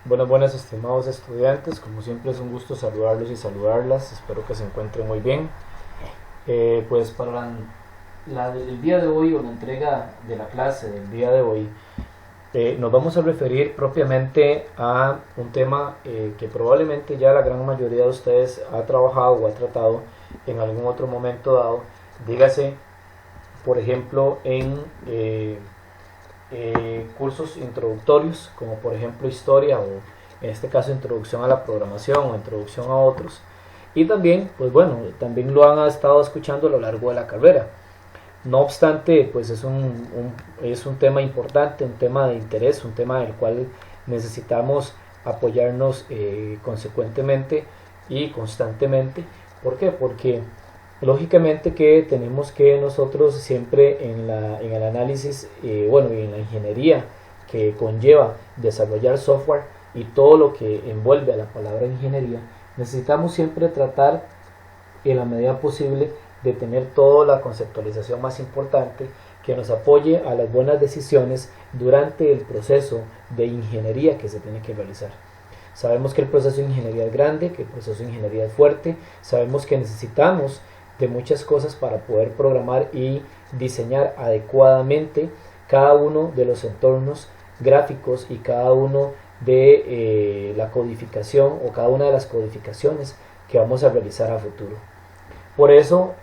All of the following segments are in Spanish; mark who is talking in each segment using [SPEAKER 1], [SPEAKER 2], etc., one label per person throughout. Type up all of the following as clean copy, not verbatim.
[SPEAKER 1] Buenas, estimados estudiantes. Como siempre es un gusto saludarlos y saludarlas. Espero que se encuentren muy bien. Pues para el día de hoy, o la entrega de la clase del día de hoy, nos vamos a referir propiamente a un tema que probablemente ya la gran mayoría de ustedes ha trabajado o ha tratado en algún otro momento dado. Dígase, por ejemplo, en cursos introductorios, como por ejemplo historia, o en este caso introducción a la programación o introducción a otros. Y también, pues bueno, también lo han estado escuchando a lo largo de la carrera. No obstante, pues es un tema importante, un tema de interés, un tema del cual necesitamos apoyarnos consecuentemente y constantemente. ¿Por qué? Porque lógicamente que tenemos que nosotros siempre en el análisis, y en la ingeniería que conlleva desarrollar software y todo lo que envuelve a la palabra ingeniería, necesitamos siempre tratar en la medida posible de tener toda la conceptualización más importante que nos apoye a las buenas decisiones durante el proceso de ingeniería que se tiene que realizar. Sabemos que el proceso de ingeniería es grande, que el proceso de ingeniería es fuerte, sabemos que necesitamos de muchas cosas para poder programar y diseñar adecuadamente cada uno de los entornos gráficos y cada uno de la codificación o cada una de las codificaciones que vamos a realizar a futuro. Por eso,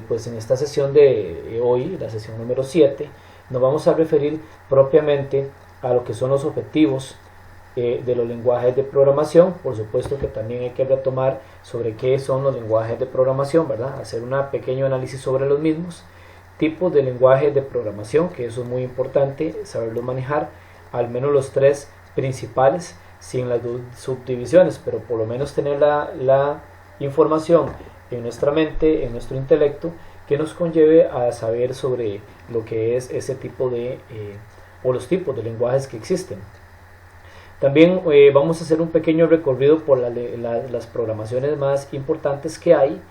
[SPEAKER 1] pues en esta sesión de hoy, la sesión número 7, nos vamos a referir propiamente a lo que son los objetivos de los lenguajes de programación. Por supuesto que también hay que retomar sobre qué son los lenguajes de programación, ¿verdad? Hacer un pequeño análisis sobre los mismos, tipos de lenguajes de programación, que eso es muy importante, saberlos manejar, al menos los tres principales, sin las subdivisiones, pero por lo menos tener la información en nuestra mente, en nuestro intelecto, que nos conlleve a saber sobre lo que es ese tipo de, o los tipos de lenguajes que existen. También vamos a hacer un pequeño recorrido por las programaciones más importantes que hay,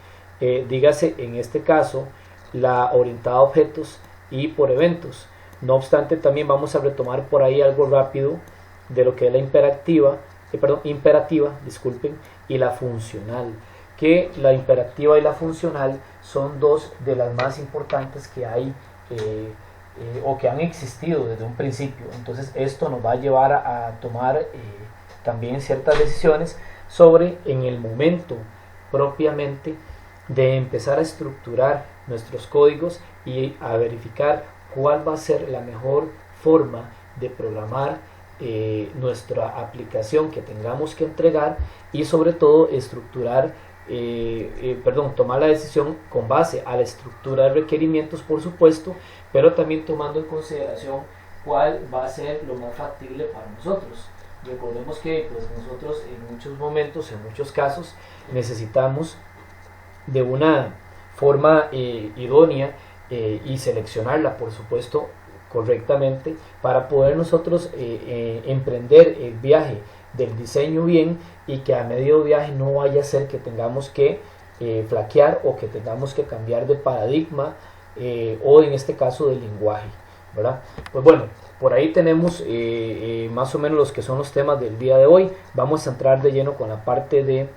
[SPEAKER 1] dígase en este caso la orientada a objetos y por eventos. No obstante, también vamos a retomar por ahí algo rápido de lo que es la imperativa, y la funcional, que la imperativa y la funcional son dos de las más importantes que hay o que han existido desde un principio. Entonces esto nos va a llevar a tomar también ciertas decisiones sobre en el momento propiamente de empezar a estructurar nuestros códigos y a verificar cuál va a ser la mejor forma de programar nuestra aplicación que tengamos que entregar, y sobre todo estructurar tomar la decisión con base a la estructura de requerimientos, por supuesto, pero también tomando en consideración cuál va a ser lo más factible para nosotros. Recordemos que pues, nosotros en muchos momentos, en muchos casos, necesitamos de una forma idónea y seleccionarla, por supuesto, correctamente, para poder nosotros emprender el viaje del diseño bien, y que a medio viaje no vaya a ser que tengamos que flaquear o que tengamos que cambiar de paradigma o en este caso de lenguaje, ¿verdad? Pues bueno, por ahí tenemos más o menos los que son los temas del día de hoy. Vamos a entrar de lleno con la parte de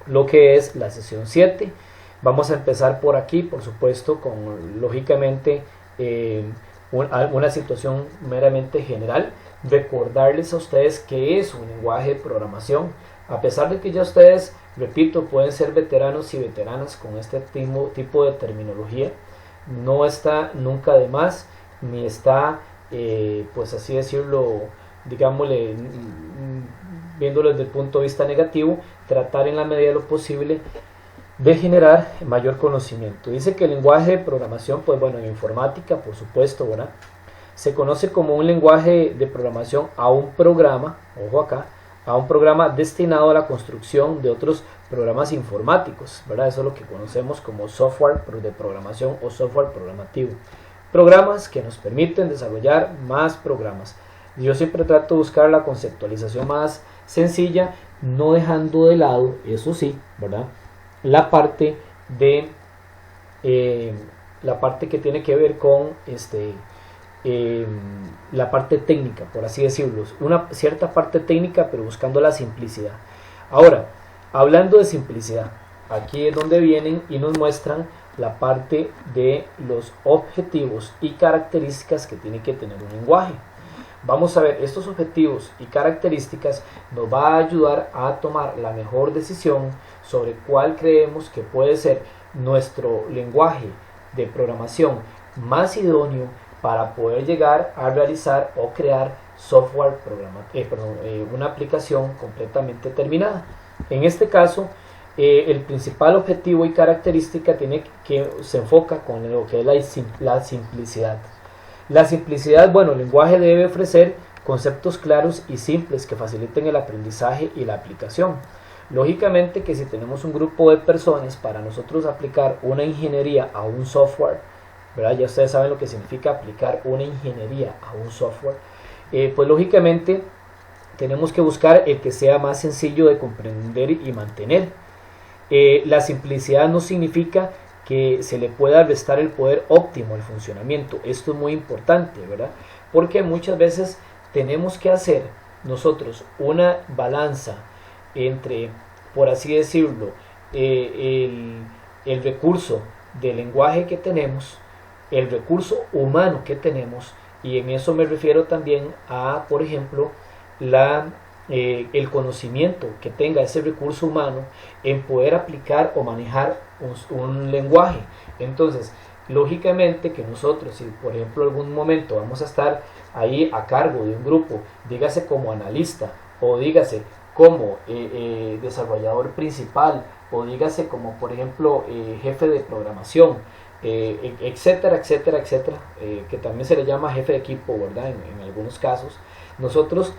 [SPEAKER 1] lo que es la sesión 7. Vamos a empezar por aquí, por supuesto, con lógicamente una situación meramente general. Recordarles a ustedes qué es un lenguaje de programación, a pesar de que ya ustedes, repito, pueden ser veteranos y veteranas con este tipo de terminología. No está nunca de más, ni está, pues así decirlo, digámosle, viéndolo desde el punto de vista negativo, tratar en la medida de lo posible de generar mayor conocimiento. Dice que el lenguaje de programación, pues bueno, en informática, por supuesto, ¿verdad?, se conoce como un lenguaje de programación a un programa, ojo acá, a un programa destinado a la construcción de otros programas informáticos, ¿verdad? Eso es lo que conocemos como software de programación o software programativo. Programas que nos permiten desarrollar más programas. Yo siempre trato de buscar la conceptualización más sencilla, no dejando de lado, eso sí, ¿verdad?, la parte que tiene que ver con la parte técnica, por así decirlo, una cierta parte técnica, pero buscando la simplicidad. Ahora, hablando de simplicidad, aquí es donde vienen y nos muestran la parte de los objetivos y características que tiene que tener un lenguaje. Vamos a ver, estos objetivos y características nos va a ayudar a tomar la mejor decisión sobre cuál creemos que puede ser nuestro lenguaje de programación más idóneo para poder llegar a realizar o crear software una aplicación completamente terminada. En este caso, el principal objetivo y característica se enfoca con lo que es la simplicidad. La simplicidad, bueno, el lenguaje debe ofrecer conceptos claros y simples que faciliten el aprendizaje y la aplicación. Lógicamente que si tenemos un grupo de personas para nosotros aplicar una ingeniería a un software, ¿verdad? Ya ustedes saben lo que significa aplicar una ingeniería a un software, pues lógicamente tenemos que buscar el que sea más sencillo de comprender y mantener. La simplicidad no significa que se le pueda restar el poder óptimo al funcionamiento. Esto es muy importante, ¿verdad? Porque muchas veces tenemos que hacer nosotros una balanza entre, por así decirlo, el recurso del lenguaje que tenemos, el recurso humano que tenemos, y en eso me refiero también a, por ejemplo, el conocimiento que tenga ese recurso humano en poder aplicar o manejar un lenguaje. Entonces, lógicamente que nosotros, si por ejemplo en algún momento vamos a estar ahí a cargo de un grupo, dígase como analista, o dígase como desarrollador principal, o dígase como por ejemplo jefe de programación, etcétera, etcétera, etcétera, que también se le llama jefe de equipo, ¿verdad? En algunos casos, nosotros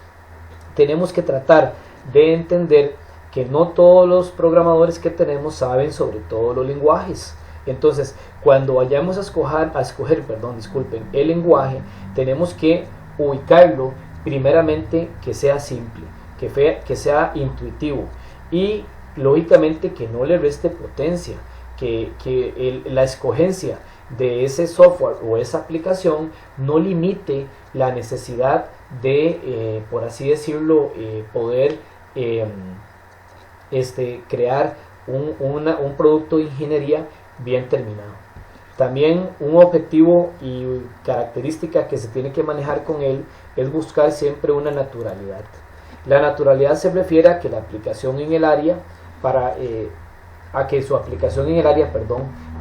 [SPEAKER 1] tenemos que tratar de entender que no todos los programadores que tenemos saben sobre todos los lenguajes. Entonces, cuando vayamos a escoger el lenguaje, tenemos que ubicarlo primeramente que sea simple, que sea intuitivo y lógicamente que no le reste potencia, que la escogencia de ese software o esa aplicación no limite la necesidad de, por así decirlo, poder crear un producto de ingeniería bien terminado. También un objetivo y característica que se tiene que manejar con él es buscar siempre una naturalidad. La naturalidad se refiere a que la aplicación en el área para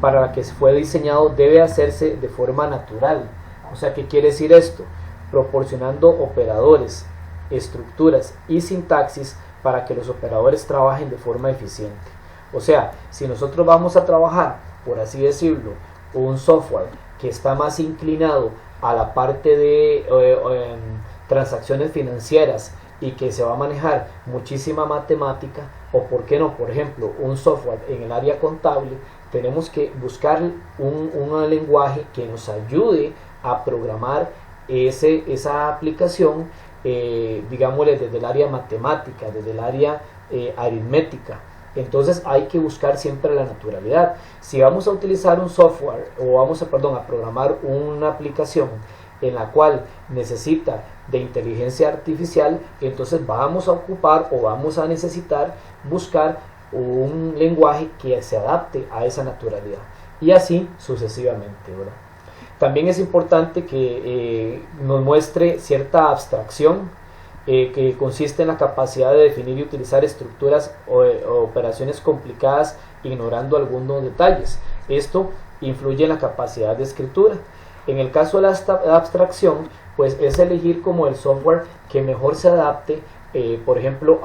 [SPEAKER 1] la que fue diseñado debe hacerse de forma natural. O sea, ¿qué quiere decir esto? Proporcionando operadores, estructuras y sintaxis para que los operadores trabajen de forma eficiente. O sea, si nosotros vamos a trabajar, por así decirlo, un software que está más inclinado a la parte de transacciones financieras y que se va a manejar muchísima matemática, o por qué no, por ejemplo, un software en el área contable, tenemos que buscar un lenguaje que nos ayude a programar esa aplicación, digámosle desde el área matemática, desde el área aritmética. Entonces hay que buscar siempre la naturalidad. Si vamos a utilizar un software o vamos a programar una aplicación en la cual necesita de inteligencia artificial, entonces vamos a ocupar o vamos a necesitar buscar un lenguaje que se adapte a esa naturalidad, y así sucesivamente, ¿verdad? También es importante que nos muestre cierta abstracción, que consiste en la capacidad de definir y utilizar estructuras o operaciones complicadas ignorando algunos detalles. Esto influye en la capacidad de escritura. En el caso de la abstracción, pues es elegir como el software que mejor se adapte, por ejemplo,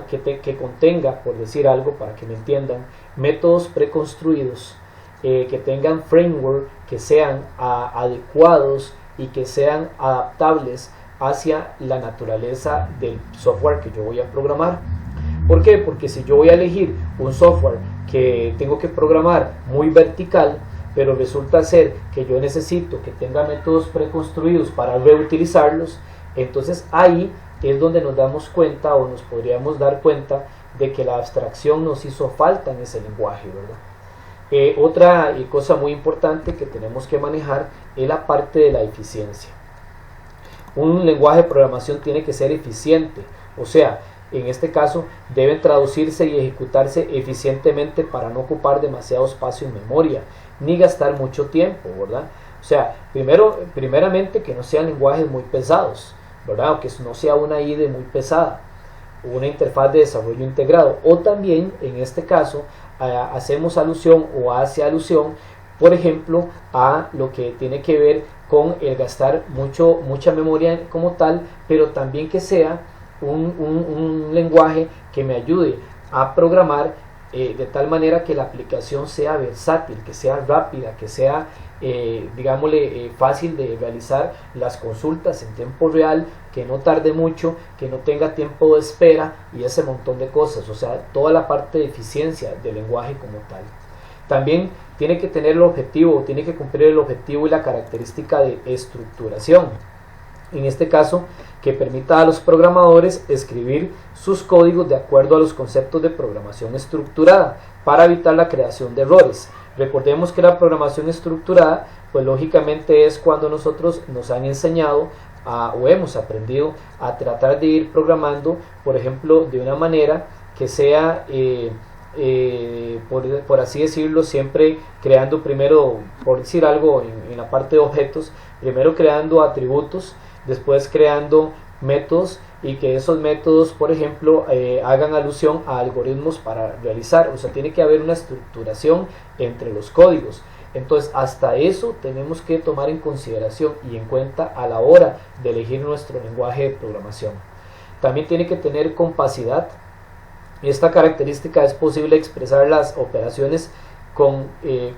[SPEAKER 1] que contenga, por decir algo para que me entiendan, métodos preconstruidos, que tengan framework que sean adecuados y que sean adaptables hacia la naturaleza del software que yo voy a programar. ¿Por qué? Porque si yo voy a elegir un software que tengo que programar muy vertical, pero resulta ser que yo necesito que tenga métodos preconstruidos para reutilizarlos, entonces ahí es donde nos damos cuenta, o nos podríamos dar cuenta, de que la abstracción nos hizo falta en ese lenguaje, ¿verdad? Otra cosa muy importante que tenemos que manejar es la parte de la eficiencia. un lenguaje de programación tiene que ser eficiente, o sea, en este caso deben traducirse y ejecutarse eficientemente para no ocupar demasiado espacio en memoria, ni gastar mucho tiempo, ¿verdad? O sea, primeramente que no sean lenguajes muy pesados, ¿verdad? O que no sea una IDE muy pesada, una interfaz de desarrollo integrado. O también, en este caso, hacemos alusión o hace alusión, por ejemplo, a lo que tiene que ver con el gastar mucha memoria como tal, pero también que sea un lenguaje que me ayude a programar de tal manera que la aplicación sea versátil, que sea rápida, que sea digámosle fácil de realizar las consultas en tiempo real, que no tarde mucho, que no tenga tiempo de espera y ese montón de cosas, o sea, toda la parte de eficiencia del lenguaje como tal. También tiene que tener el objetivo, tiene que cumplir el objetivo y la característica de estructuración. En este caso, que permita a los programadores escribir sus códigos de acuerdo a los conceptos de programación estructurada para evitar la creación de errores. Recordemos que la programación estructurada, pues lógicamente es cuando nosotros nos han enseñado o hemos aprendido a tratar de ir programando, por ejemplo, de una manera que sea, por así decirlo, siempre creando primero, por decir algo en la parte de objetos, primero creando atributos, después creando métodos y que esos métodos, por ejemplo, hagan alusión a algoritmos para realizar, o sea, tiene que haber una estructuración entre los códigos. Entonces, hasta eso tenemos que tomar en consideración y en cuenta a la hora de elegir nuestro lenguaje de programación. También tiene que tener compacidad. Esta característica es posible expresar las operaciones con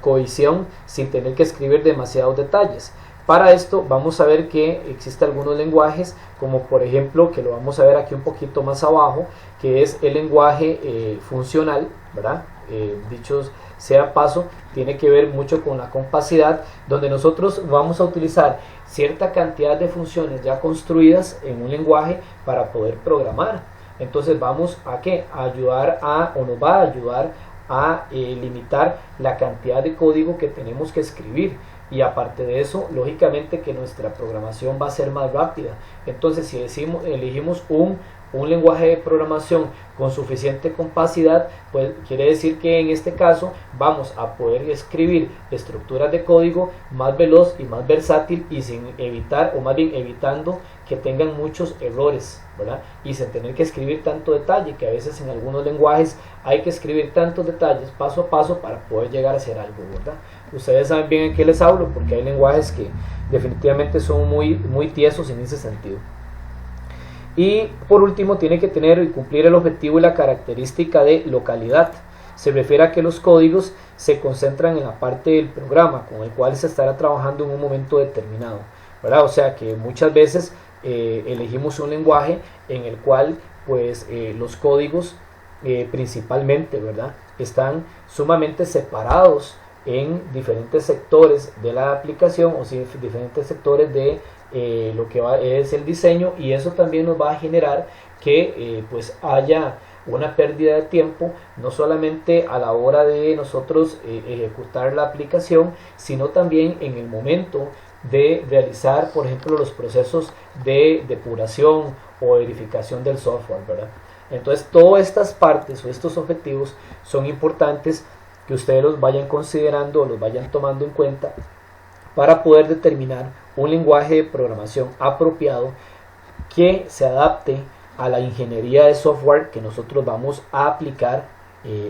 [SPEAKER 1] cohesión sin tener que escribir demasiados detalles. Para esto vamos a ver que existen algunos lenguajes, como por ejemplo, que lo vamos a ver aquí un poquito más abajo, que es el lenguaje funcional, ¿verdad? Dicho sea paso, tiene que ver mucho con la compacidad, donde nosotros vamos a utilizar cierta cantidad de funciones ya construidas en un lenguaje para poder programar. Entonces vamos a ¿qué? A ayudar o nos va a ayudar a limitar la cantidad de código que tenemos que escribir. Y aparte de eso, lógicamente que nuestra programación va a ser más rápida. Entonces, si elegimos un lenguaje de programación con suficiente compacidad, pues quiere decir que en este caso vamos a poder escribir estructuras de código más veloz y más versátil y sin evitar, o más bien evitando que tengan muchos errores, ¿verdad? Y sin tener que escribir tanto detalle, que a veces en algunos lenguajes hay que escribir tantos detalles paso a paso para poder llegar a hacer algo, ¿verdad? Ustedes saben bien en qué les hablo, porque hay lenguajes que definitivamente son muy tiesos en ese sentido. Y por último, tiene que tener y cumplir el objetivo y la característica de localidad. Se refiere a que los códigos se concentran en la parte del programa con el cual se estará trabajando en un momento determinado, ¿verdad? O sea que muchas veces elegimos un lenguaje en el cual pues los códigos principalmente, ¿verdad?, están sumamente separados en diferentes sectores de la aplicación, o sea, diferentes sectores de lo que es el diseño, y eso también nos va a generar que pues haya una pérdida de tiempo, no solamente a la hora de nosotros ejecutar la aplicación, sino también en el momento de realizar, por ejemplo, los procesos de depuración o verificación del software, ¿verdad? Entonces, todas estas partes o estos objetivos son importantes que ustedes los vayan considerando o los vayan tomando en cuenta para poder determinar un lenguaje de programación apropiado que se adapte a la ingeniería de software que nosotros vamos a aplicar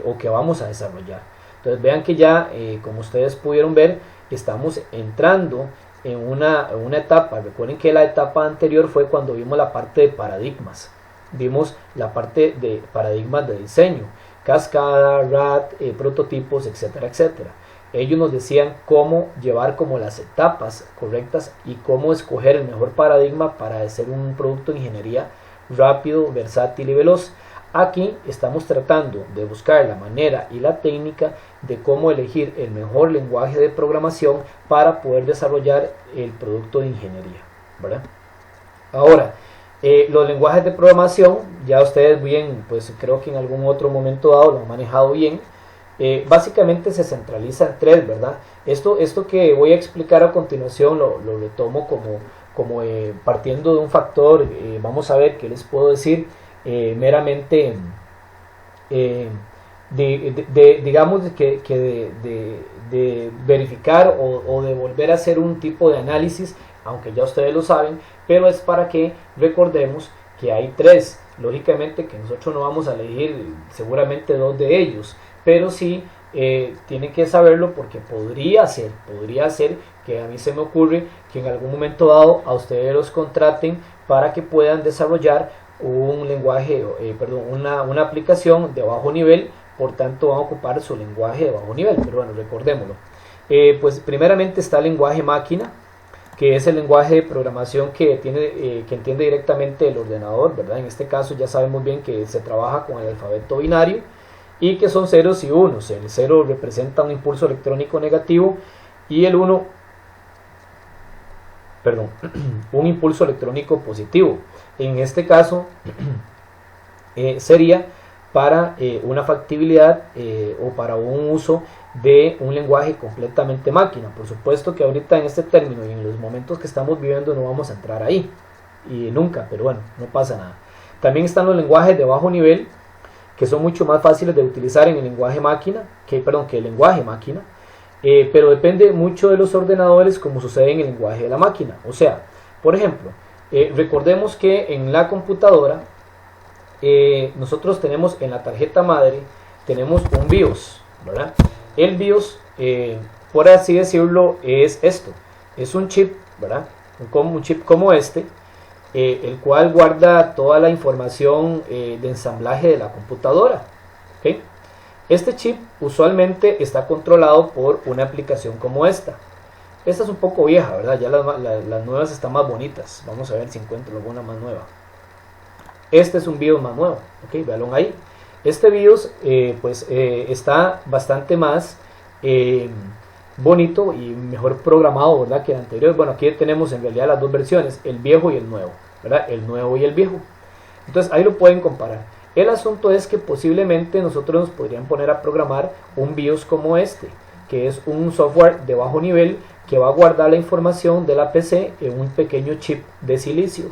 [SPEAKER 1] o que vamos a desarrollar. Entonces vean que ya, como ustedes pudieron ver, estamos entrando en una etapa. Recuerden que la etapa anterior fue cuando vimos la parte de paradigmas. Vimos la parte de paradigmas de diseño, cascada, RAD, prototipos, etcétera, etcétera. Ellos nos decían cómo llevar como las etapas correctas y cómo escoger el mejor paradigma para hacer un producto de ingeniería rápido, versátil y veloz. Aquí estamos tratando de buscar la manera y la técnica de cómo elegir el mejor lenguaje de programación para poder desarrollar el producto de ingeniería, ¿verdad? Ahora, los lenguajes de programación, ya ustedes bien, pues creo que en algún otro momento dado lo han manejado bien. Básicamente se centraliza en tres, ¿verdad? Esto que voy a explicar a continuación lo tomo como partiendo de un factor, vamos a ver qué les puedo decir, meramente digamos de verificar o de volver a hacer un tipo de análisis, aunque ya ustedes lo saben, pero es para que recordemos que hay tres. Lógicamente que nosotros no vamos a elegir seguramente dos de ellos, pero sí tienen que saberlo, porque podría ser que a mí se me ocurre que en algún momento dado a ustedes los contraten para que puedan desarrollar un lenguaje, una aplicación de bajo nivel, por tanto van a ocupar su lenguaje de bajo nivel, pero bueno, recordémoslo. Pues primeramente está el lenguaje máquina, que es el lenguaje de programación que entiende directamente el ordenador, ¿verdad? En este caso ya sabemos bien que se trabaja con el alfabeto binario y que son ceros y unos. El 0 representa un impulso electrónico negativo y el 1, un impulso electrónico positivo. En este caso sería para una factibilidad o para un uso de un lenguaje completamente máquina. Por supuesto que ahorita en este término y en los momentos que estamos viviendo no vamos a entrar ahí, y nunca, pero bueno, no pasa nada. También están los lenguajes de bajo nivel, que son mucho más fáciles de utilizar en el lenguaje máquina, que el lenguaje máquina, pero depende mucho de los ordenadores, como sucede en el lenguaje de la máquina. O sea, por ejemplo, recordemos que en la computadora nosotros tenemos en la tarjeta madre, tenemos un BIOS, ¿verdad? El BIOS, por así decirlo, es esto, es un chip, ¿verdad? Un chip como este, el cual guarda toda la información de ensamblaje de la computadora, ¿okay? Este chip usualmente está controlado por una aplicación como esta. Esta es un poco vieja, ¿verdad? Ya las nuevas están más bonitas. Vamos a ver si encuentro alguna más nueva. Este es un BIOS más nuevo, ¿ok? Véanlo ahí. Este BIOS está bastante más bonito y mejor programado, ¿verdad?, que el anterior. Bueno, aquí tenemos en realidad las dos versiones, el viejo y el nuevo, ¿verdad? El nuevo y el viejo. Entonces ahí lo pueden comparar. El asunto es que posiblemente nosotros nos podrían poner a programar un BIOS como este, que es un software de bajo nivel que va a guardar la información de la PC en un pequeño chip de silicio.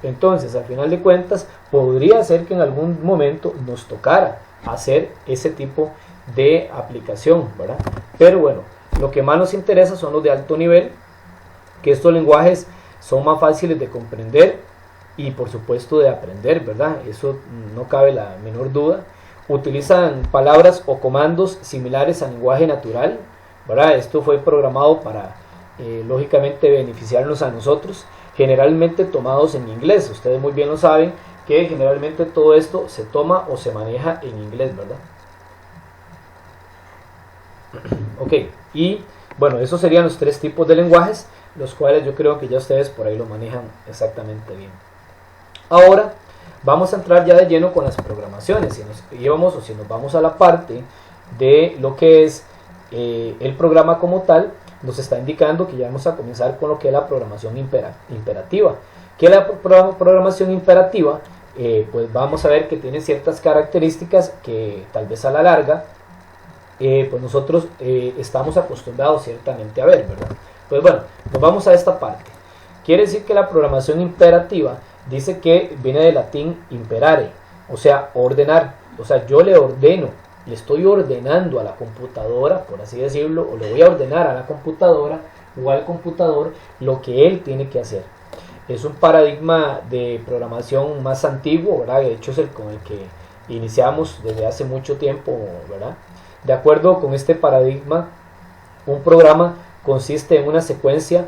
[SPEAKER 1] Entonces, al final de cuentas, podría ser que en algún momento nos tocara hacer ese tipo de aplicación, ¿verdad? Pero bueno, lo que más nos interesa son los de alto nivel, que estos lenguajes son más fáciles de comprender y por supuesto de aprender, ¿verdad? Eso no cabe la menor duda. Utilizan palabras o comandos similares al lenguaje natural, ¿verdad? Esto fue programado para, lógicamente, beneficiarnos a nosotros, generalmente tomados en inglés. Ustedes muy bien lo saben, que generalmente todo esto se toma o se maneja en inglés, ¿verdad? Ok, y bueno, esos serían los tres tipos de lenguajes, los cuales yo creo que ya ustedes por ahí lo manejan exactamente bien. Ahora vamos a entrar ya de lleno con las programaciones. Si nos vamos a la parte de lo que es el programa como tal, nos está indicando que ya vamos a comenzar con lo que es la programación imperativa. ¿Qué es la programación imperativa? Pues vamos a ver que tiene ciertas características que tal vez a la larga pues nosotros estamos acostumbrados ciertamente a ver, ¿verdad? Pues bueno, nos vamos a esta parte. Quiere decir que la programación imperativa dice que viene del latín imperare, o sea, ordenar. O sea, yo le estoy ordenando a la computadora, por así decirlo, o le voy a ordenar a la computadora o al computador lo que él tiene que hacer. Es un paradigma de programación más antiguo, ¿verdad? De hecho es el con el que iniciamos desde hace mucho tiempo, ¿verdad? De acuerdo con este paradigma, un programa consiste en una secuencia,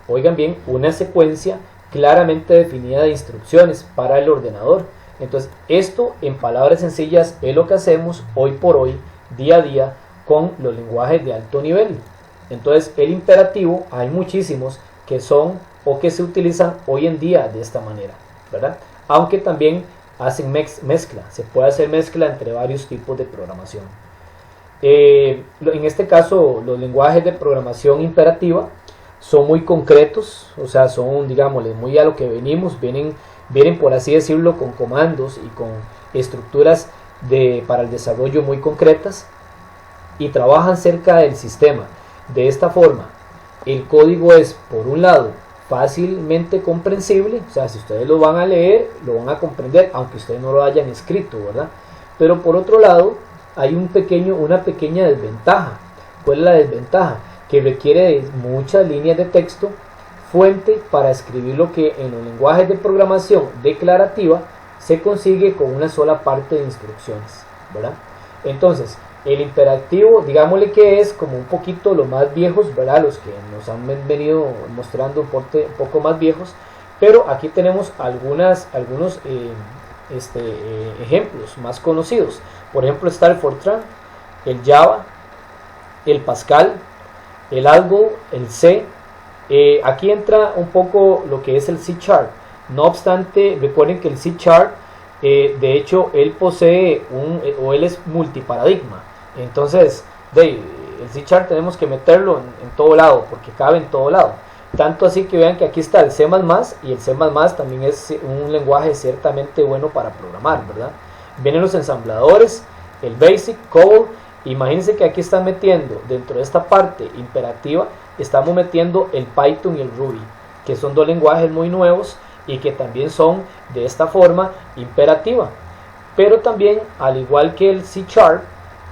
[SPEAKER 1] oigan bien, una secuencia claramente definida de instrucciones para el ordenador. Entonces, esto en palabras sencillas es lo que hacemos hoy por hoy, día a día, con los lenguajes de alto nivel. Entonces, el imperativo, hay muchísimos que son o que se utilizan hoy en día de esta manera, ¿verdad? Aunque también hacen mezcla, se puede hacer mezcla entre varios tipos de programación. En este caso, los lenguajes de programación imperativa son muy concretos, o sea, son, digámosle, muy a lo que vienen por así decirlo, con comandos y con estructuras para el desarrollo muy concretas y trabajan cerca del sistema. De esta forma, el código es, por un lado, fácilmente comprensible, o sea, si ustedes lo van a leer, lo van a comprender, aunque ustedes no lo hayan escrito, ¿verdad? Pero por otro lado, hay una pequeña desventaja. ¿Cuál es la desventaja? Que requiere de muchas líneas de texto fuente para escribir lo que en los lenguajes de programación declarativa se consigue con una sola parte de instrucciones, ¿verdad? Entonces, el imperativo, digámosle que es como un poquito los más viejos, ¿verdad? Los que nos han venido mostrando un poco más viejos, pero aquí tenemos algunos ejemplos más conocidos. Por ejemplo, está el Fortran, el Java, el Pascal, el Algo, el C. Aquí entra un poco lo que es el C#. No obstante, recuerden que el C#, de hecho, él posee él es multiparadigma. Entonces, el C# tenemos que meterlo en todo lado, porque cabe en todo lado. Tanto así que vean que aquí está el C++, y el C++ también es un lenguaje ciertamente bueno para programar, ¿verdad? Vienen los ensambladores, el Basic, COBOL. Imagínense que aquí están metiendo, dentro de esta parte imperativa, estamos metiendo el Python y el Ruby, que son dos lenguajes muy nuevos y que también son de esta forma imperativa. Pero también, al igual que el C#,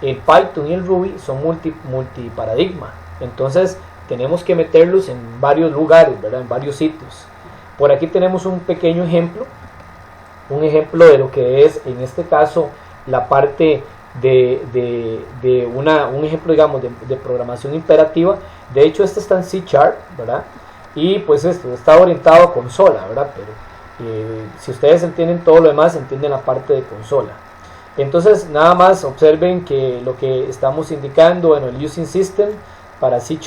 [SPEAKER 1] el Python y el Ruby son multiparadigma. Entonces tenemos que meterlos en varios lugares, ¿verdad? En varios sitios. Por aquí tenemos un pequeño ejemplo, de lo que es en este caso la parte un ejemplo, digamos, de programación imperativa. De hecho, este está en C#, ¿verdad? Y pues esto está orientado a consola, ¿verdad? Pero si ustedes entienden todo lo demás, entienden la parte de consola. Entonces, nada más observen que lo que estamos indicando en el Using System para C#,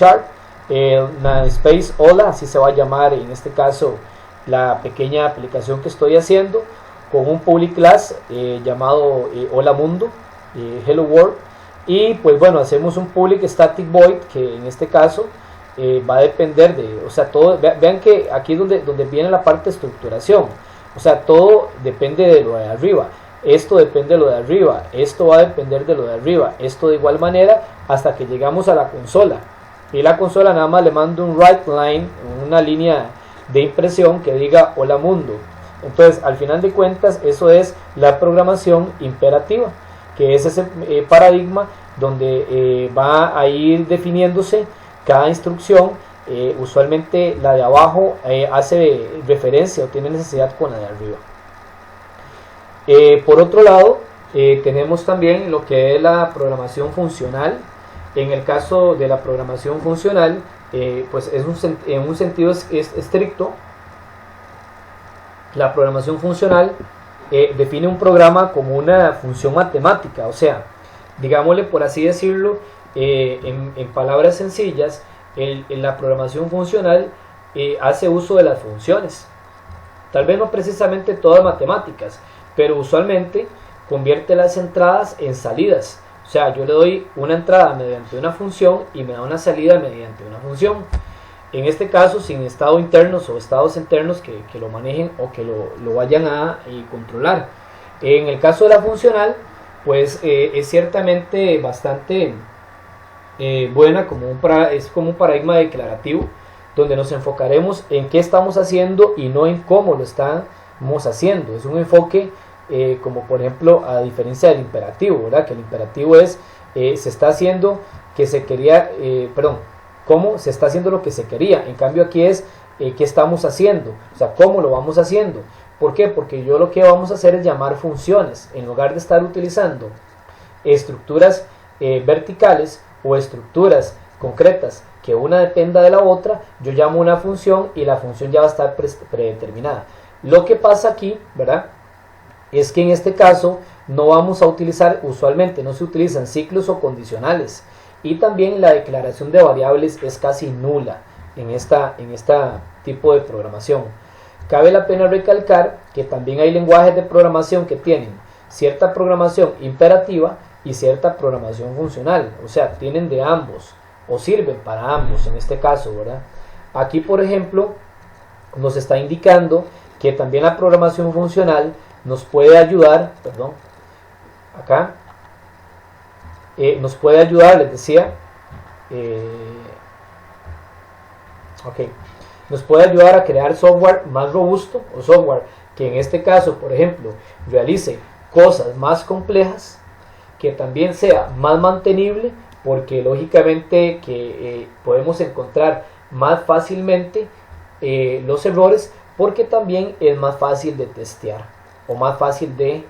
[SPEAKER 1] Namespace Hola, así se va a llamar en este caso la pequeña aplicación que estoy haciendo, con un public class llamado Hola Mundo, Hello World, y pues bueno, hacemos un public static void que en este caso va a depender de, o sea, todo, vean que aquí es donde viene la parte de estructuración, o sea, todo depende de lo de arriba, esto depende de lo de arriba, esto va a depender de lo de arriba, esto de igual manera hasta que llegamos a la consola, y la consola nada más le mando un write line, una línea de impresión que diga hola mundo. Entonces, al final de cuentas, eso es la programación imperativa, que es ese paradigma donde va a ir definiéndose cada instrucción. Usualmente la de abajo hace referencia o tiene necesidad con la de arriba. Por otro lado, tenemos también lo que es la programación funcional. En el caso de la programación funcional, pues en un sentido estricto, la programación funcional define un programa como una función matemática, o sea, digámosle por así decirlo, en palabras sencillas, la programación funcional hace uso de las funciones, tal vez no precisamente todas matemáticas, pero usualmente convierte las entradas en salidas, o sea, yo le doy una entrada mediante una función y me da una salida mediante una función. En este caso, sin estados internos o estados internos que lo manejen o que lo vayan a controlar. En el caso de la funcional, pues es ciertamente bastante buena, es como un paradigma declarativo, donde nos enfocaremos en qué estamos haciendo y no en cómo lo estamos haciendo. Es un enfoque como por ejemplo, a diferencia del imperativo, ¿verdad? Que el imperativo es, se está haciendo que se quería, cómo se está haciendo lo que se quería. En cambio aquí es qué estamos haciendo, o sea, cómo lo vamos haciendo. ¿Por qué? Porque yo lo que vamos a hacer es llamar funciones, en lugar de estar utilizando estructuras verticales o estructuras concretas que una dependa de la otra. Yo llamo una función y la función ya va a estar predeterminada. Lo que pasa aquí, ¿verdad?, es que en este caso no vamos a utilizar, usualmente no se utilizan ciclos o condicionales, y también la declaración de variables es casi nula en esta tipo de programación. Cabe la pena recalcar que también hay lenguajes de programación que tienen cierta programación imperativa y cierta programación funcional, o sea, tienen de ambos o sirven para ambos en este caso, ¿verdad? Aquí, por ejemplo, nos está indicando que también la programación funcional nos puede ayudar, nos puede ayudar, les decía, nos puede ayudar a crear software más robusto o software que en este caso, por ejemplo, realice cosas más complejas, que también sea más mantenible, porque lógicamente que podemos encontrar más fácilmente los errores, porque también es más fácil de testear o más fácil de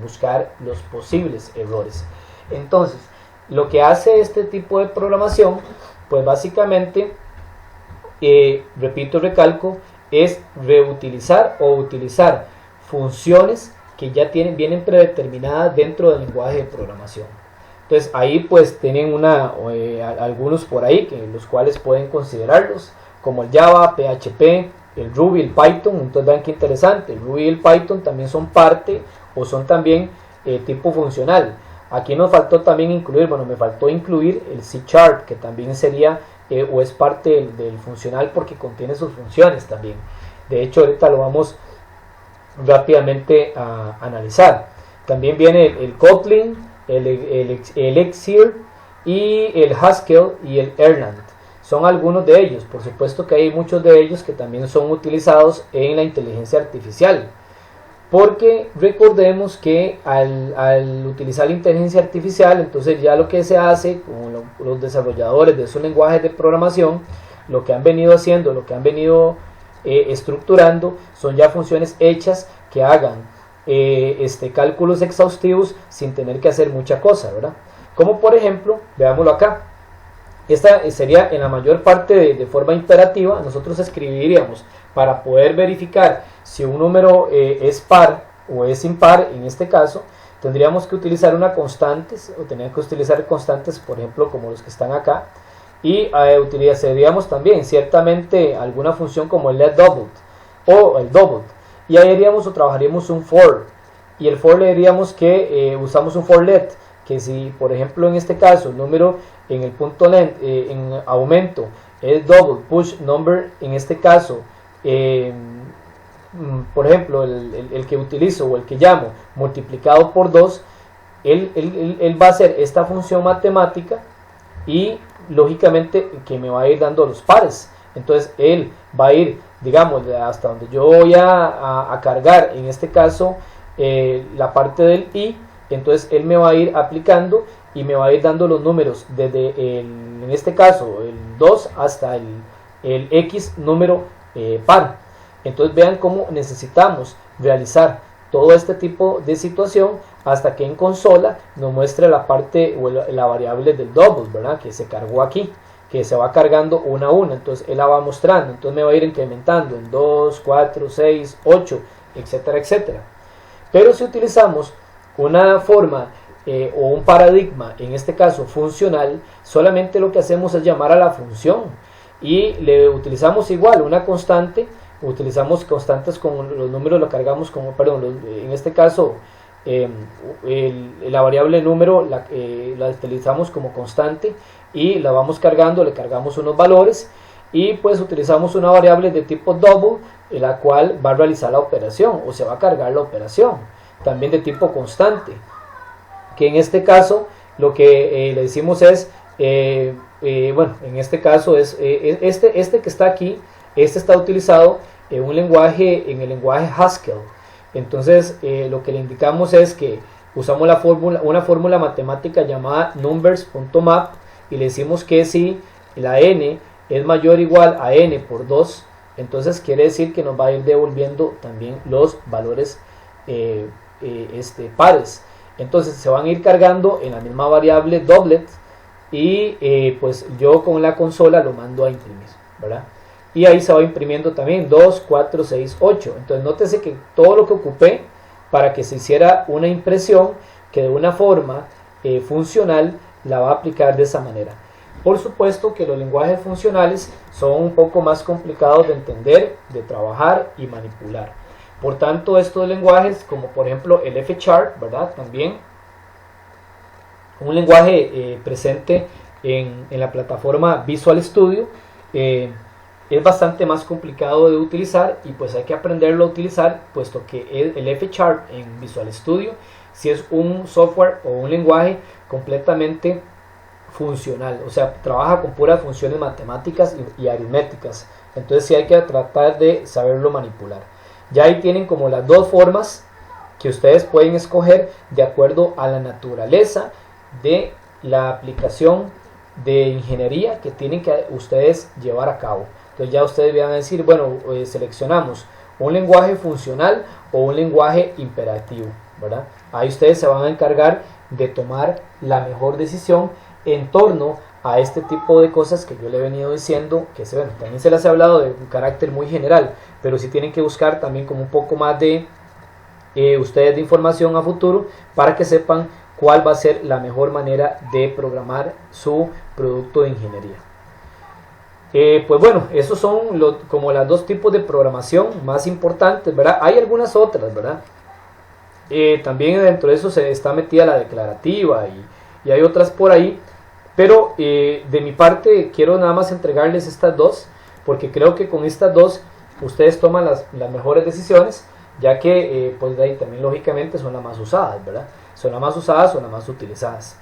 [SPEAKER 1] buscar los posibles errores. Entonces, lo que hace este tipo de programación, pues básicamente, repito, recalco, es reutilizar o utilizar funciones que ya vienen predeterminadas dentro del lenguaje de programación. Entonces ahí pues tienen algunos por ahí, los cuales pueden considerarlos, como el Java, PHP, el Ruby, el Python. Entonces vean qué interesante, el Ruby y el Python también son parte o son también tipo funcional. Aquí nos faltó también incluir, me faltó incluir el C#, que también sería o es parte del funcional, porque contiene sus funciones también. De hecho ahorita lo vamos rápidamente a analizar. También viene el Kotlin, el Elixir y el Haskell y el Erlang. Son algunos de ellos. Por supuesto que hay muchos de ellos que también son utilizados en la inteligencia artificial, porque recordemos que al utilizar la inteligencia artificial, entonces ya lo que se hace con los desarrolladores de esos lenguajes de programación, lo que han venido haciendo, lo que han venido estructurando, son ya funciones hechas que hagan cálculos exhaustivos sin tener que hacer mucha cosa, ¿verdad? Como por ejemplo, veámoslo acá. Esta sería en la mayor parte de forma imperativa. Nosotros escribiríamos para poder verificar si un número es par o es impar. En este caso tendríamos que utilizar una constante, o tenían que utilizar constantes, por ejemplo, como los que están acá, y utilizaríamos también ciertamente alguna función como el letDouble o el double, y ahí haríamos o trabajaríamos un for, y el for le diríamos que usamos un for let, que si por ejemplo en este caso el número en el punto length en aumento es double push number, en este caso por ejemplo el que utilizo o el que llamo multiplicado por 2, él va a hacer esta función matemática y lógicamente que me va a ir dando los pares. Entonces él va a ir, digamos, hasta donde yo voy a cargar en este caso la parte del i. Entonces él me va a ir aplicando y me va a ir dando los números desde en este caso el 2 hasta el x número par. Entonces vean cómo necesitamos realizar todo este tipo de situación hasta que en consola nos muestre la parte o la variable del double, ¿verdad? Que se cargó aquí, que se va cargando una a una. Entonces él la va mostrando, entonces me va a ir incrementando en 2, 4, 6, 8, etcétera, etcétera. Pero si utilizamos una forma o un paradigma, en este caso funcional, solamente lo que hacemos es llamar a la función y le utilizamos igual una constante. Utilizamos constantes con los números, lo cargamos como, perdón, en este caso la variable número la utilizamos como constante y la vamos cargando, le cargamos unos valores y pues utilizamos una variable de tipo double, en la cual va a realizar la operación o se va a cargar la operación, también de tipo constante, que en este caso lo que le decimos es, bueno, en este caso es este que está aquí. Este está utilizado en en el lenguaje Haskell. Entonces lo que le indicamos es que usamos una fórmula matemática llamada numbers.map y le decimos que si la n es mayor o igual a n por 2, entonces quiere decir que nos va a ir devolviendo también los valores pares. Entonces se van a ir cargando en la misma variable doublet y pues yo con la consola lo mando a imprimir, ¿verdad? Y ahí se va imprimiendo también 2, 4, 6, 8. Entonces nótese que todo lo que ocupé para que se hiciera una impresión que de una forma funcional la va a aplicar de esa manera. Por supuesto que los lenguajes funcionales son un poco más complicados de entender, de trabajar y manipular. Por tanto, estos lenguajes, como por ejemplo el F#, ¿verdad? También un lenguaje presente en la plataforma Visual Studio, es bastante más complicado de utilizar y pues hay que aprenderlo a utilizar, puesto que el F# en Visual Studio sí es un software o un lenguaje completamente funcional, o sea, trabaja con puras funciones matemáticas y aritméticas. Entonces sí hay que tratar de saberlo manipular. Ya ahí tienen como las dos formas que ustedes pueden escoger de acuerdo a la naturaleza de la aplicación de ingeniería que tienen que ustedes llevar a cabo. Entonces ya ustedes van a decir, bueno, seleccionamos un lenguaje funcional o un lenguaje imperativo, ¿verdad? Ahí ustedes se van a encargar de tomar la mejor decisión en torno a este tipo de cosas que yo le he venido diciendo, que bueno, también se las he hablado de un carácter muy general, pero sí tienen que buscar también como un poco más de ustedes de información a futuro para que sepan cuál va a ser la mejor manera de programar su producto de ingeniería. Pues bueno, esos son como los dos tipos de programación más importantes, ¿verdad? Hay algunas otras, ¿verdad? También dentro de eso se está metida la declarativa y hay otras por ahí, pero de mi parte quiero nada más entregarles estas dos, porque creo que con estas dos ustedes toman las mejores decisiones, ya que pues de ahí también lógicamente son las más usadas, ¿verdad? Son las más usadas, son las más utilizadas.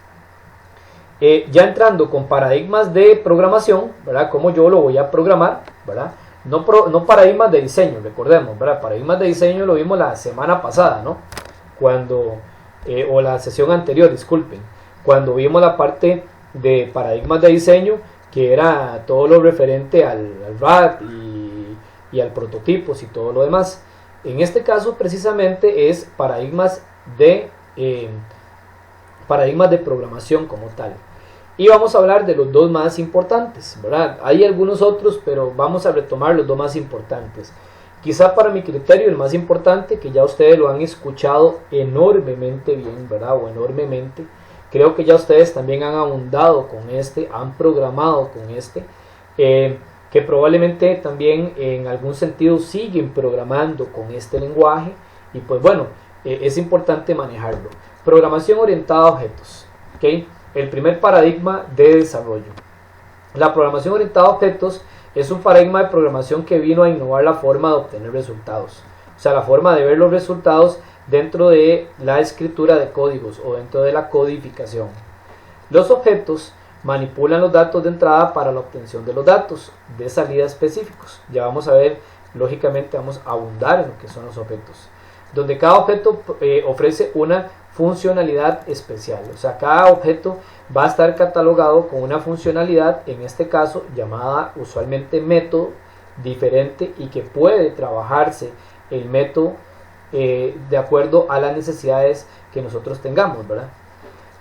[SPEAKER 1] Ya entrando con paradigmas de programación, ¿verdad? Como yo lo voy a programar, ¿verdad? No paradigmas de diseño, recordemos, ¿verdad? Paradigmas de diseño lo vimos la semana pasada, ¿no? O la sesión anterior, disculpen, cuando vimos la parte de paradigmas de diseño, que era todo lo referente al RAD y al prototipos y todo lo demás. En este caso precisamente es paradigmas de programación como tal. Y vamos a hablar de los dos más importantes, ¿verdad? Hay algunos otros, pero vamos a retomar los dos más importantes. Quizá para mi criterio el más importante, que ya ustedes lo han escuchado enormemente bien, ¿verdad? O enormemente. Creo que ya ustedes también han ahondado con este, han programado con este, que probablemente también en algún sentido siguen programando con este lenguaje. Y pues bueno, es importante manejarlo. Programación orientada a objetos, ¿ok? El primer paradigma de desarrollo. La programación orientada a objetos es un paradigma de programación que vino a innovar la forma de obtener resultados. O sea, la forma de ver los resultados dentro de la escritura de códigos o dentro de la codificación. Los objetos manipulan los datos de entrada para la obtención de los datos de salida específicos. Ya vamos a ver, lógicamente vamos a abundar en lo que son los objetos. Donde cada objeto ofrece una funcionalidad especial. O sea, cada objeto va a estar catalogado con una funcionalidad, en este caso llamada usualmente método, diferente, y que puede trabajarse el método de acuerdo a las necesidades que nosotros tengamos, ¿verdad?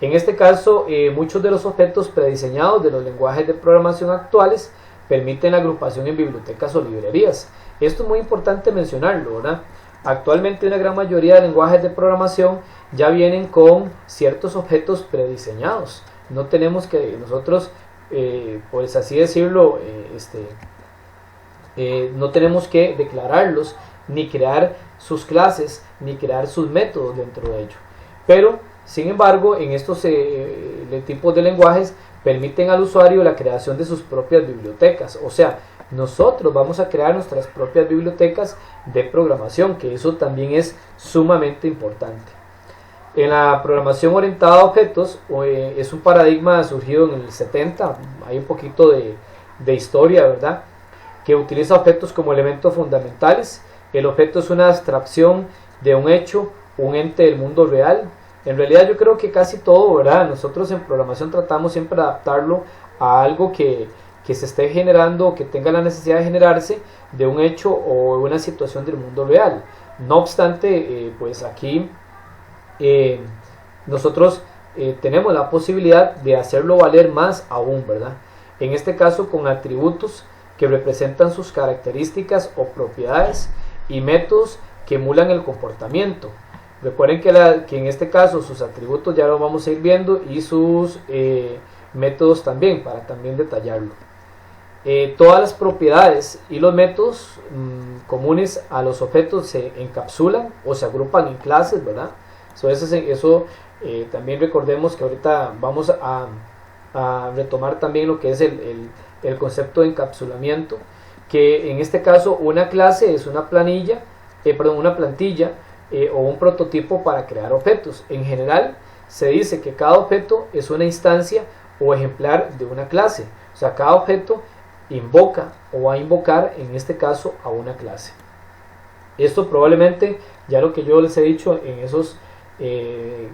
[SPEAKER 1] En este caso, muchos de los objetos prediseñados de los lenguajes de programación actuales permiten la agrupación en bibliotecas o librerías. Esto es muy importante mencionarlo, ¿verdad? Actualmente una gran mayoría de lenguajes de programación ya vienen con ciertos objetos prediseñados. No tenemos que nosotros, pues así decirlo, no tenemos que declararlos, ni crear sus clases, ni crear sus métodos dentro de ello. Pero, sin embargo, en estos tipos de lenguajes permiten al usuario la creación de sus propias bibliotecas. O sea, nosotros vamos a crear nuestras propias bibliotecas de programación, que eso también es sumamente importante. En la programación orientada a objetos, es un paradigma surgido en el 70, hay un poquito de historia, ¿verdad? Que utiliza objetos como elementos fundamentales. El objeto es una abstracción de un hecho, un ente del mundo real. En realidad yo creo que casi todo, ¿verdad? Nosotros en programación tratamos siempre de adaptarlo a algo que se esté generando, que tenga la necesidad de generarse de un hecho o una situación del mundo real. No obstante, pues aquí nosotros tenemos la posibilidad de hacerlo valer más aún, ¿verdad? En este caso con atributos que representan sus características o propiedades y métodos que emulan el comportamiento. Recuerden que en este caso sus atributos ya lo vamos a ir viendo y sus métodos también, para también detallarlo. Todas las propiedades y los métodos comunes a los objetos se encapsulan o se agrupan en clases, ¿verdad? Eso también recordemos que ahorita vamos a retomar también lo que es el concepto de encapsulamiento, que en este caso una clase es una plantilla o un prototipo para crear objetos. En general se dice que cada objeto es una instancia o ejemplar de una clase. O sea, cada objeto invoca o va a invocar en este caso a una clase. Esto probablemente, ya lo que yo les he dicho en esos, en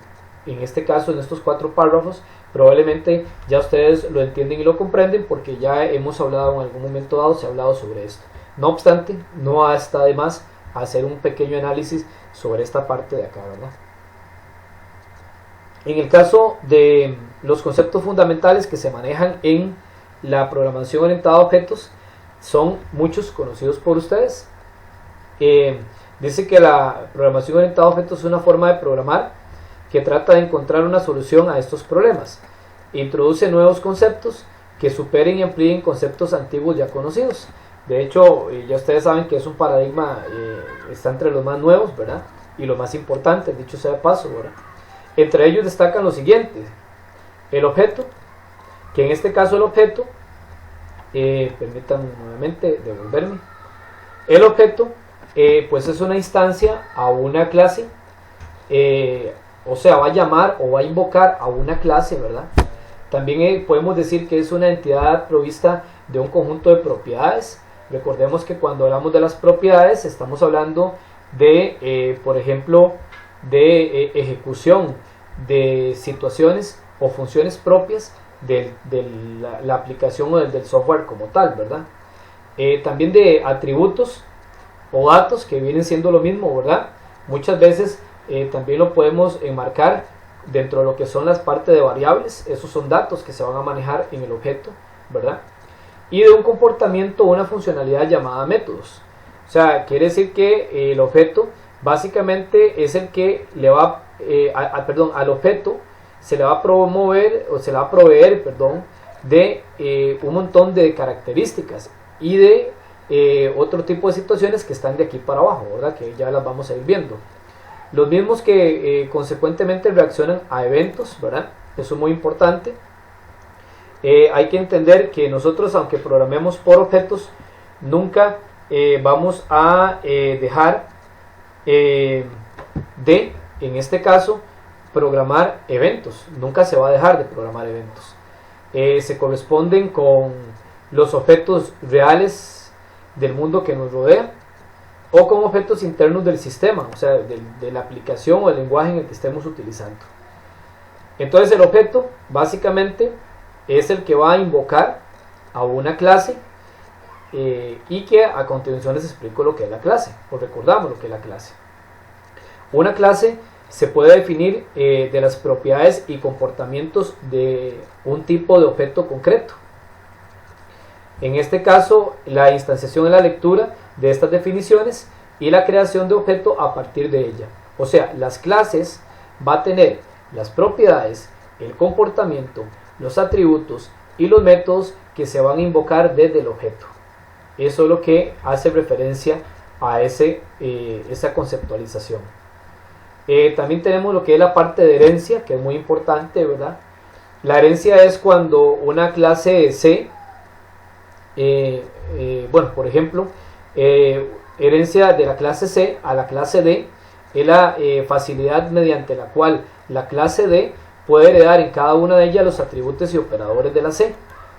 [SPEAKER 1] este caso, en estos 4 párrafos, probablemente ya ustedes lo entienden y lo comprenden porque ya hemos hablado en algún momento dado, se ha hablado sobre esto. No obstante, no está de más hacer un pequeño análisis sobre esta parte de acá, ¿verdad? En el caso de los conceptos fundamentales que se manejan en la programación orientada a objetos, son muchos conocidos por ustedes. Dice que la programación orientada a objetos es una forma de programar que trata de encontrar una solución a estos problemas. Introduce nuevos conceptos que superen y amplíen conceptos antiguos ya conocidos. De hecho, ya ustedes saben que es un paradigma, está entre los más nuevos, ¿verdad? Y los más importantes, dicho sea de paso, ¿verdad? Entre ellos destacan los siguientes: el objeto, que en este caso el objeto, permítanme nuevamente devolverme, el objeto pues es una instancia a una clase, o sea, va a llamar o va a invocar a una clase, ¿verdad? También podemos decir que es una entidad provista de un conjunto de propiedades. Recordemos que cuando hablamos de las propiedades estamos hablando de, por ejemplo, de ejecución de situaciones o funciones propias de la aplicación o del software como tal, ¿verdad? También de atributos o datos que vienen siendo lo mismo, ¿verdad? Muchas veces también lo podemos enmarcar dentro de lo que son las partes de variables. Esos son datos que se van a manejar en el objeto, ¿verdad? Y de un comportamiento o una funcionalidad llamada métodos. O sea, quiere decir que el objeto básicamente es el que le va al objeto se le va a promover o se le va a proveer, de un montón de características y de otro tipo de situaciones que están de aquí para abajo, ¿verdad? Que ya las vamos a ir viendo. Los mismos que consecuentemente reaccionan a eventos, ¿verdad? Eso es muy importante. Hay que entender que nosotros, aunque programemos por objetos, nunca vamos a dejar de, en este caso, programar eventos. Nunca se va a dejar de programar eventos. Se corresponden con los objetos reales del mundo que nos rodea o con objetos internos del sistema, o sea, de la aplicación o el lenguaje en el que estemos utilizando. Entonces el objeto básicamente es el que va a invocar a una clase, y que a continuación les explico lo que es la clase, o recordamos lo que es la clase. Una clase se puede definir de las propiedades y comportamientos de un tipo de objeto concreto. En este caso, la instanciación es la lectura de estas definiciones y la creación de objeto a partir de ella. O sea, las clases va a tener las propiedades, el comportamiento, los atributos y los métodos que se van a invocar desde el objeto. Eso es lo que hace referencia a esa conceptualización. También tenemos lo que es la parte de herencia, que es muy importante, ¿verdad? La herencia es cuando una clase C, por ejemplo, herencia de la clase C a la clase D es la facilidad mediante la cual la clase D puede heredar en cada una de ellas los atributos y operadores de la C.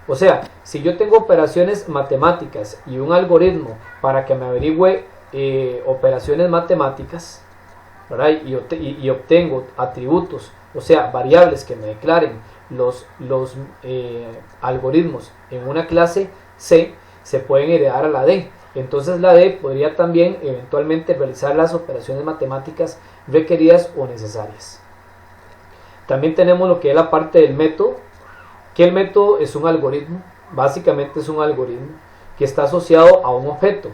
[SPEAKER 1] O sea, si yo tengo operaciones matemáticas y un algoritmo para que me averigüe operaciones matemáticas, ¿verdad? Y obtengo atributos, o sea, variables que me declaren los algoritmos en una clase C, se pueden heredar a la D. Entonces la D podría también eventualmente realizar las operaciones matemáticas requeridas o necesarias. También tenemos lo que es la parte del método, que el método es un algoritmo, básicamente es un algoritmo que está asociado a un objeto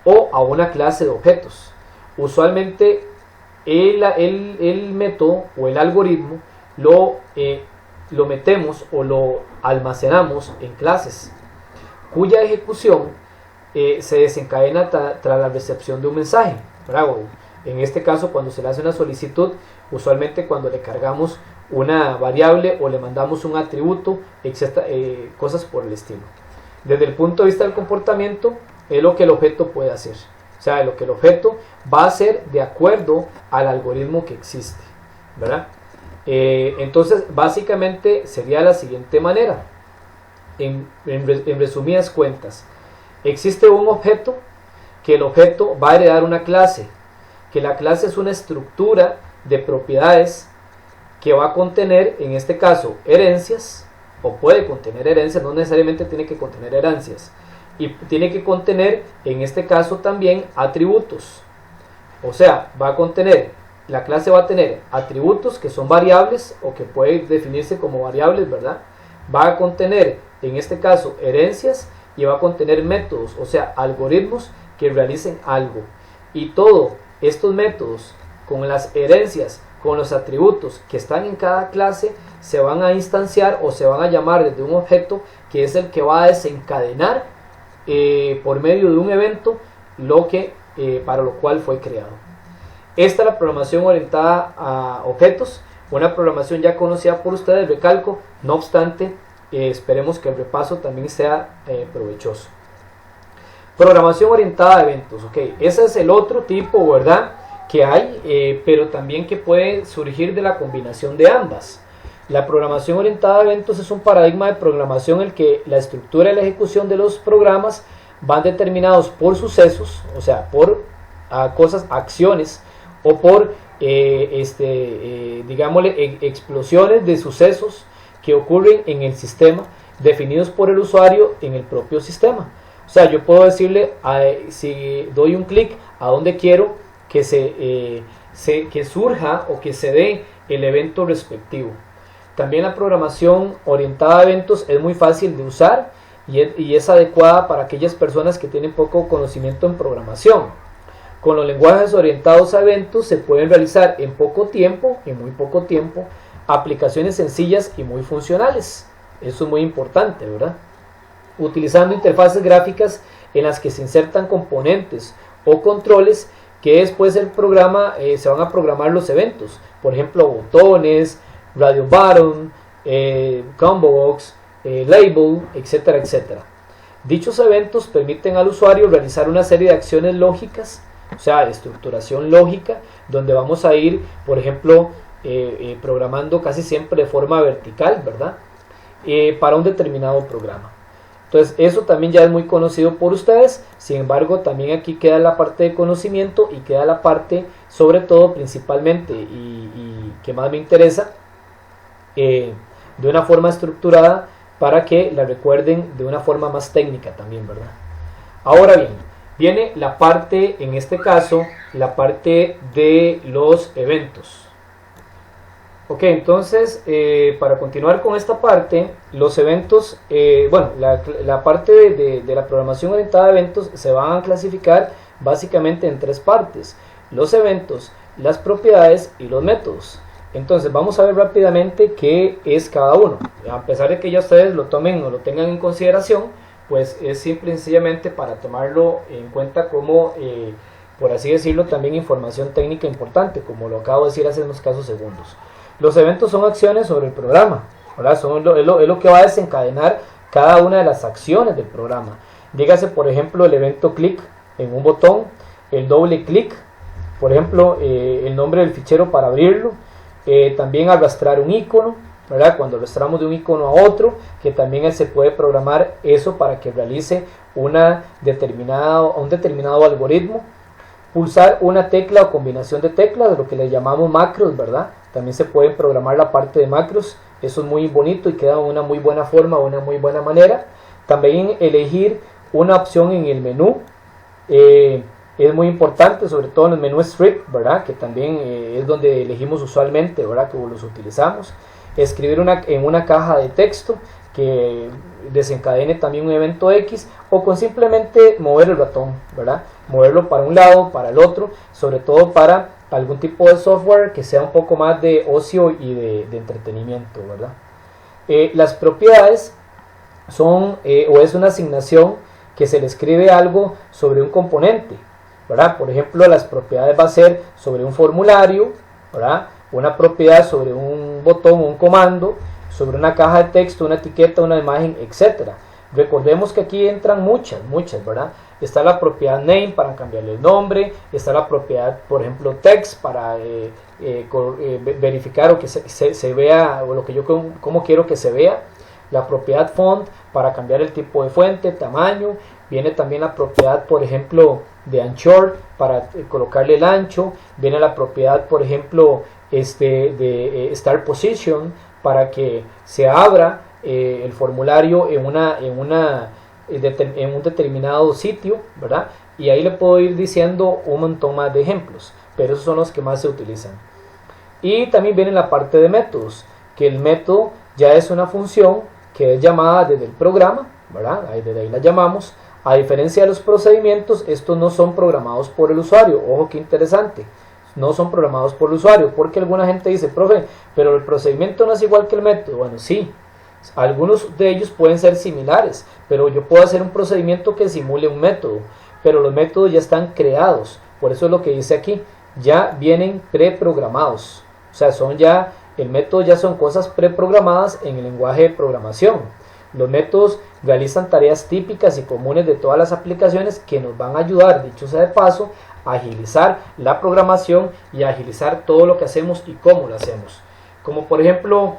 [SPEAKER 1] o a una clase de objetos. Usualmente el método o el algoritmo lo metemos o lo almacenamos en clases, cuya ejecución se desencadena tras la recepción de un mensaje, ¿verdad? En este caso, cuando se le hace una solicitud, usualmente cuando le cargamos una variable o le mandamos un atributo, cosas por el estilo. Desde el punto de vista del comportamiento, es lo que el objeto puede hacer. O sea, lo que el objeto va a hacer de acuerdo al algoritmo que existe, ¿verdad? Entonces, básicamente sería de la siguiente manera. en resumidas cuentas, existe un objeto, que el objeto va a heredar una clase, que la clase es una estructura de propiedades que va a contener, en este caso, herencias, o puede contener herencias, no necesariamente tiene que contener herencias, y tiene que contener, en este caso también, atributos. O sea, la clase va a tener atributos que son variables, o que pueden definirse como variables, ¿verdad? Va a contener, en este caso, herencias, y va a contener métodos, o sea, algoritmos que realicen algo. Y todos estos métodos, con las herencias, con los atributos que están en cada clase, se van a instanciar o se van a llamar desde un objeto que es el que va a desencadenar por medio de un evento lo que para lo cual fue creado. Esta es la programación orientada a objetos, una programación ya conocida por ustedes, recalco. No obstante, esperemos que el repaso también sea provechoso. Programación orientada a eventos, ok, ese es el otro tipo, ¿verdad?, que hay, pero también que puede surgir de la combinación de ambas. La programación orientada a eventos es un paradigma de programación en el que la estructura y la ejecución de los programas van determinados por sucesos, o sea, por acciones, o por, digámosle, explosiones de sucesos que ocurren en el sistema, definidos por el usuario en el propio sistema. O sea, yo puedo decirle, si doy un clic a donde quiero que que surja o que se dé el evento respectivo. También la programación orientada a eventos es muy fácil de usar y es adecuada para aquellas personas que tienen poco conocimiento en programación. Con los lenguajes orientados a eventos se pueden realizar en muy poco tiempo, aplicaciones sencillas y muy funcionales. Eso es muy importante, ¿verdad? Utilizando interfaces gráficas en las que se insertan componentes o controles que después del programa se van a programar los eventos. Por ejemplo, botones, radio button, combo box, label, etcétera, etcétera. Dichos eventos permiten al usuario realizar una serie de acciones lógicas, o sea, estructuración lógica, donde vamos a ir, por ejemplo, programando casi siempre de forma vertical, ¿verdad?, para un determinado programa. Entonces, eso también ya es muy conocido por ustedes. Sin embargo, también aquí queda la parte de conocimiento y queda la parte, sobre todo, principalmente, y que más me interesa, de una forma estructurada para que la recuerden de una forma más técnica también, ¿verdad? Ahora bien, viene la parte, en este caso, la parte de los eventos. Ok, entonces, para continuar con esta parte, los eventos, la parte de la programación orientada a eventos se van a clasificar básicamente en tres partes: los eventos, las propiedades y los métodos. Entonces, vamos a ver rápidamente qué es cada uno. A pesar de que ya ustedes lo tomen o lo tengan en consideración, pues es simple y sencillamente para tomarlo en cuenta como, por así decirlo, también información técnica importante, como lo acabo de decir hace unos escasos segundos. Los eventos son acciones sobre el programa, ¿verdad? Es lo que va a desencadenar cada una de las acciones del programa. Dígase, por ejemplo, el evento clic en un botón, el doble clic, por ejemplo, el nombre del fichero para abrirlo, también arrastrar un icono, ¿verdad? Cuando arrastramos de un icono a otro, que también se puede programar eso para que realice un determinado algoritmo. Pulsar una tecla o combinación de teclas, lo que le llamamos macros, ¿verdad? También se puede programar la parte de macros. Eso es muy bonito y queda de una muy buena forma, una muy buena manera. También elegir una opción en el menú es muy importante, sobre todo en el menú strip, ¿verdad? Que también es donde elegimos usualmente, ¿verdad?, que los utilizamos. Escribir en una caja de texto que desencadene también un evento X, o con simplemente mover el ratón, ¿verdad? Moverlo para un lado, para el otro, sobre todo para algún tipo de software que sea un poco más de ocio y de entretenimiento, ¿verdad? Las propiedades son, o es una asignación que se le escribe algo sobre un componente, ¿verdad? Por ejemplo, las propiedades va a ser sobre un formulario, ¿verdad? Una propiedad sobre un botón, un comando, sobre una caja de texto, una etiqueta, una imagen, etc. Recordemos que aquí entran muchas, ¿verdad? Está la propiedad name para cambiarle el nombre, está la propiedad, por ejemplo, text para verificar o que se vea, o lo que yo como quiero que se vea. la propiedad font para cambiar el tipo de fuente, tamaño, viene también la propiedad, por ejemplo, de anchor para colocarle el ancho, viene la propiedad, por ejemplo, de start position para que se abra el formulario en un determinado sitio, ¿verdad? Y ahí le puedo ir diciendo un montón más de ejemplos, pero esos son los que más se utilizan. Y también viene la parte de métodos, que el método ya es una función que es llamada desde el programa, ¿verdad? Desde ahí la llamamos. A diferencia de los procedimientos, estos no son programados por el usuario. Ojo, qué interesante. No son programados por el usuario, porque alguna gente dice, profe, pero el procedimiento no es igual que el método. Bueno, sí, algunos de ellos pueden ser similares, pero yo puedo hacer un procedimiento que simule un método, pero los métodos ya están creados. Por eso es lo que dice aquí, ya vienen preprogramados. O sea, el método ya son cosas preprogramadas en el lenguaje de programación. Los métodos realizan tareas típicas y comunes de todas las aplicaciones que nos van a ayudar, dicho sea de paso, a agilizar la programación y a agilizar todo lo que hacemos y cómo lo hacemos. Como por ejemplo,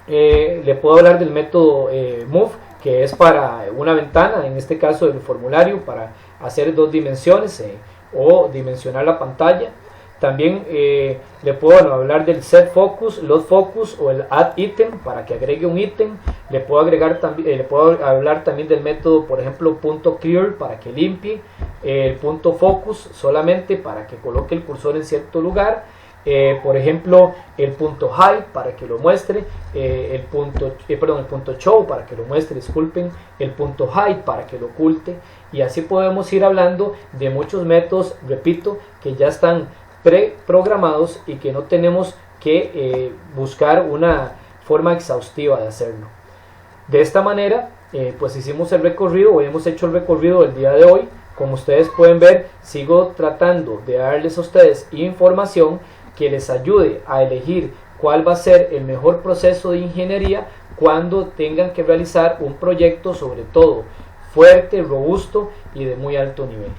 [SPEAKER 1] le puedo hablar del método move, que es para una ventana, en este caso el formulario, para hacer 2 dimensiones o dimensionar la pantalla. También le puedo hablar del set focus, load focus o el add item para que agregue un ítem. Le puedo hablar también del método, por ejemplo, .clear para que limpie, el .focus solamente para que coloque el cursor en cierto lugar. Por ejemplo, el .hide para que lo muestre, el .show para que lo muestre, disculpen, el .hide para que lo oculte, y así podemos ir hablando de muchos métodos, repito, que ya están preprogramados y que no tenemos que buscar una forma exhaustiva de hacerlo. De esta manera, pues hicimos el recorrido, o hemos hecho el recorrido del día de hoy. Como ustedes pueden ver, sigo tratando de darles a ustedes información que les ayude a elegir cuál va a ser el mejor proceso de ingeniería cuando tengan que realizar un proyecto, sobre todo fuerte, robusto y de muy alto nivel.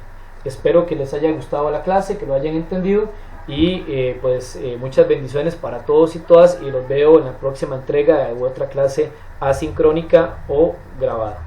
[SPEAKER 1] Espero que les haya gustado la clase, que lo hayan entendido, y muchas bendiciones para todos y todas, y los veo en la próxima entrega de otra clase asincrónica o grabada.